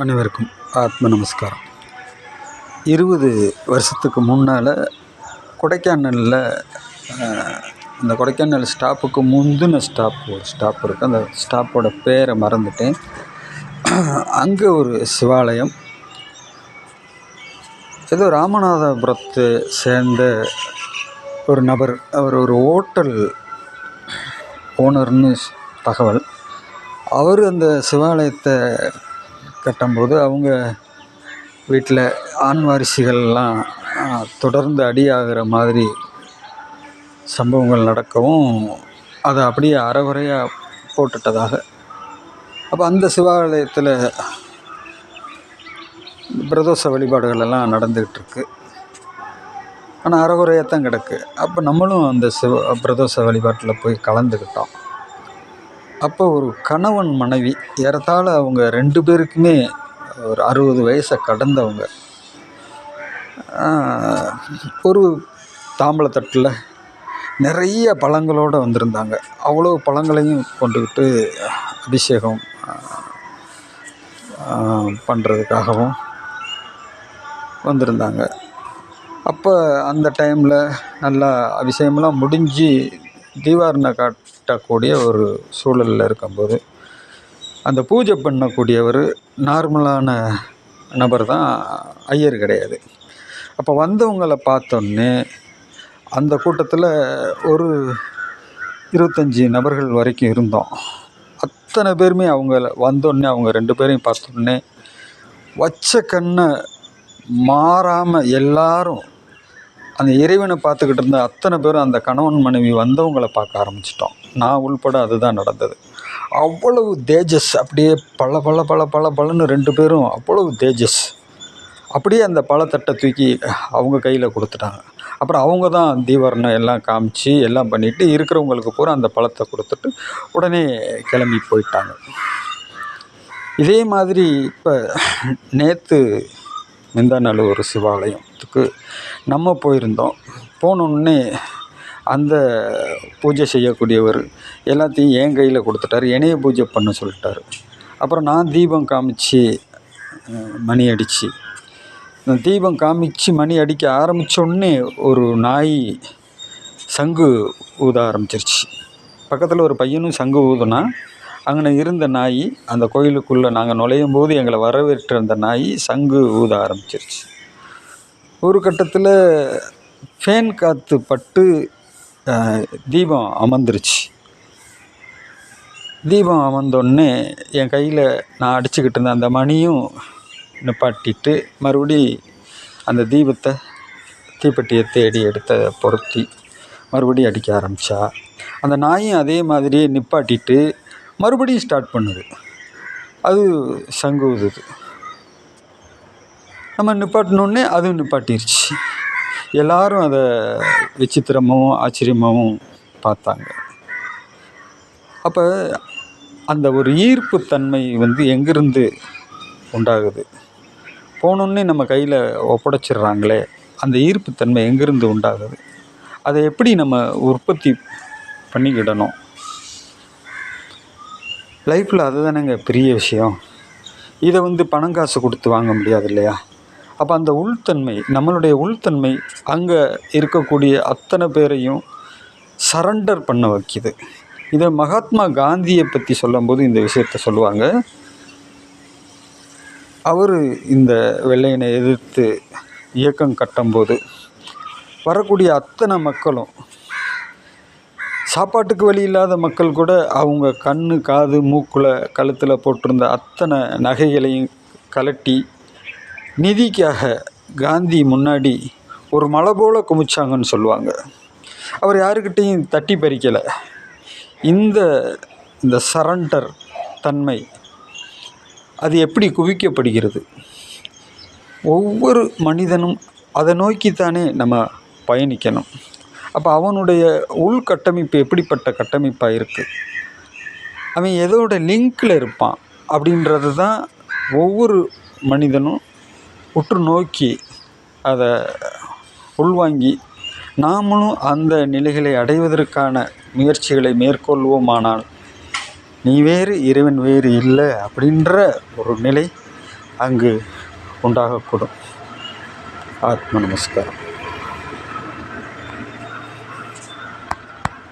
அனைவருக்கும் ஆத்ம நமஸ்காரம். 20 வருஷத்துக்கு முன்னால் கொடைக்கானலில் அந்த கொடைக்கானல் ஸ்டாப்புக்கு முந்தின ஒரு ஸ்டாப் இருக்குது. அந்த ஸ்டாப்போட பேரை மறந்துட்டேன். அங்கே ஒரு சிவாலயம், ஏதோ ராமநாதபுரத்தை சேர்ந்த ஒரு நபர், அவர் ஒரு ஹோட்டல் ஓனர்னு தகவல். அவர் அந்த சிவாலயத்தை கட்டும்போது அவங்க வீட்டில் ஆண் வாரிசுகள்லாம் தொடர்ந்து அடியாகிற மாதிரி சம்பவங்கள் நடக்கவும் அதை அப்படியே அறகுறையாக போட்டுட்டதாக. அப்போ அந்த சிவாலயத்தில் பிரதோஷ வழிபாடுகள் எல்லாம் நடந்துக்கிட்டு ஆனால் அறகுறையாக தான் கிடக்கு. அப்போ நம்மளும் அந்த பிரதோஷ வழிபாட்டில் போய் கலந்துக்கிட்டோம். அப்போ ஒரு கணவன் மனைவி, ஏறத்தாழ அவங்க 2 பேருக்குமே ஒரு 60 வயசை கடந்தவங்க, ஒரு தாம்பழத்தட்டில் நிறைய பழங்களோடு வந்திருந்தாங்க. அவ்வளோ பழங்களையும் கொண்டுக்கிட்டு அபிஷேகம் பண்ணுறதுக்காகவும் வந்திருந்தாங்க. அப்போ அந்த டைமில் நல்லா அபிஷேகம்லாம் முடிஞ்சு தீவாரணை காட்டக்கூடிய ஒரு சூழலில் இருக்கும்போது அந்த பூஜை பண்ணக்கூடியவர் நார்மலான நபர் தான், ஐயர் கிடையாது. அப்போ வந்தவங்களை பார்த்தோன்னே அந்த கூட்டத்தில் ஒரு 25 நபர்கள் வரைக்கும் இருந்தோம். அத்தனை பேருமே அவங்கள வந்தோடனே அவங்க 2 பேரையும் பார்த்தோன்னே வச்ச கண்ணை மாறாமல் எல்லாரும் அந்த இறைவனை பார்த்துக்கிட்டு இருந்த அத்தனை பேரும் அந்த கணவன் மனைவி வந்தவங்களை பார்க்க ஆரம்பிச்சிட்டோம். நான் உள்பட அதுதான் நடந்தது. அவ்வளவு தேஜஸ், அப்படியே பல 2 பேரும் அவ்வளவு தேஜஸ். அப்படியே அந்த பழத்தட்டை தூக்கி அவங்க கையில் கொடுத்துட்டாங்க. அப்புறம் அவங்க தான் தீவரணை எல்லாம் காமிச்சு எல்லாம் பண்ணிவிட்டு இருக்கிறவங்களுக்கு பூரா அந்த பழத்தை கொடுத்துட்டு உடனே கிளம்பி போயிட்டாங்க. இதே மாதிரி இப்போ நேற்று முந்தா நாள் ஒரு சிவாலயத்துக்கு நம்ம போயிருந்தோம். போனோடனே அந்த பூஜை செய்யக்கூடியவர் எல்லாத்தையும் என் கையில் கொடுத்துட்டார். என்னைய பூஜை பண்ண சொல்லிட்டார். அப்புறம் நான் தீபம் காமிச்சு மணி அடித்து, தீபம் காமிச்சு மணி அடிக்க ஆரம்பித்தோடனே ஒரு நாய் சங்கு ஊத ஆரம்பிச்சிருச்சு. பக்கத்தில் ஒரு பையனும் சங்கு ஊதுனா, அங்கே இருந்த நாய், அந்த கோயிலுக்குள்ளே நாங்கள் நுழையும் போது எங்களை வரவேற்ற அந்த நாய் சங்கு ஊத ஆரம்பிச்சிருச்சு. ஒரு கட்டத்தில் ஃபேன் காற்று பட்டு தீபம் அமர்ந்துருச்சு. தீபம் அமர்ந்தோடனே என் கையில் நான் அடிச்சுக்கிட்டு இருந்த அந்த மணியும் நிப்பாட்டிட்டு மறுபடி அந்த தீபத்தை தீப்பெட்டியை தேடி எடுத்த பொருத்தி மறுபடியும் அடிக்க ஆரம்பித்தா. அந்த நாயும் அதே மாதிரியே நிப்பாட்டிட்டு மறுபடியும் ஸ்டார்ட் பண்ணுது. அது சங்கு ஊதுது. நம்ம நிப்பாட்டினோடனே அதுவும் நிப்பாட்டிருச்சு. எல்லாரும் அதை விசித்திரமாகவும் ஆச்சரியமாகவும் பார்த்தாங்க. அப்போ அந்த ஒரு ஈர்ப்பு தன்மை எங்கேருந்து உண்டாகுது? போனோடனே நம்ம கையில் ஒப்படைச்சிட்றாங்களே, அந்த ஈர்ப்பு தன்மை எங்கேருந்து உண்டாகுது? அதை எப்படி நம்ம உற்பத்தி பண்ணிக்கிடணும்? லைஃப்பில் அதுதானேங்க பெரிய விஷயம். இதை பணம் காசு கொடுத்து வாங்க முடியாது இல்லையா? அப்போ அந்த உள்தன்மை, நம்மளுடைய உள்தன்மை அங்கே இருக்கக்கூடிய அத்தனை பேரையும் சரண்டர் பண்ண வைக்கிது. இதை மகாத்மா காந்தியை பற்றி சொல்லும்போது இந்த விஷயத்த சொல்லுவாங்க. அவர் இந்த வெள்ளையனை எதிர்த்து இயக்கம் கட்டும்போது வரக்கூடிய அத்தனை மக்களும், சாப்பாட்டுக்கு வழி இல்லாத மக்கள் கூட அவங்க கண்ணு, காது, மூக்கில், கழுத்தில் போட்டிருந்த அத்தனை நகைகளையும் கலட்டி நிதிக்காக காந்தி முன்னாடி ஒரு மலை போல் குமிச்சாங்கன்னு சொல்லுவாங்க. அவர் யாருக்கிட்டையும் தட்டி பறிக்கலை. இந்த சரண்டர் தன்மை அது எப்படி குவிக்கப்படுகிறது? ஒவ்வொரு மனிதனும் அதை நோக்கித்தானே நம்ம பயணிக்கணும். அப்போ அவனுடைய உள்கட்டமைப்பு எப்படிப்பட்ட கட்டமைப்பாக இருக்குது, அவன் எதோட லிங்கில் இருப்பான் அப்படின்றது தான் ஒவ்வொரு மனிதனும் உற்று நோக்கி அதை உள்வாங்கி நாமளும் அந்த நிலைகளை அடைவதற்கான முயற்சிகளை மேற்கொள்வோமானால் நீ வேறு இறைவன் வேறு இல்லை அப்படின்ற ஒரு நிலை அங்கு உண்டாகக்கூடும். ஆத்ம நமஸ்காரம்.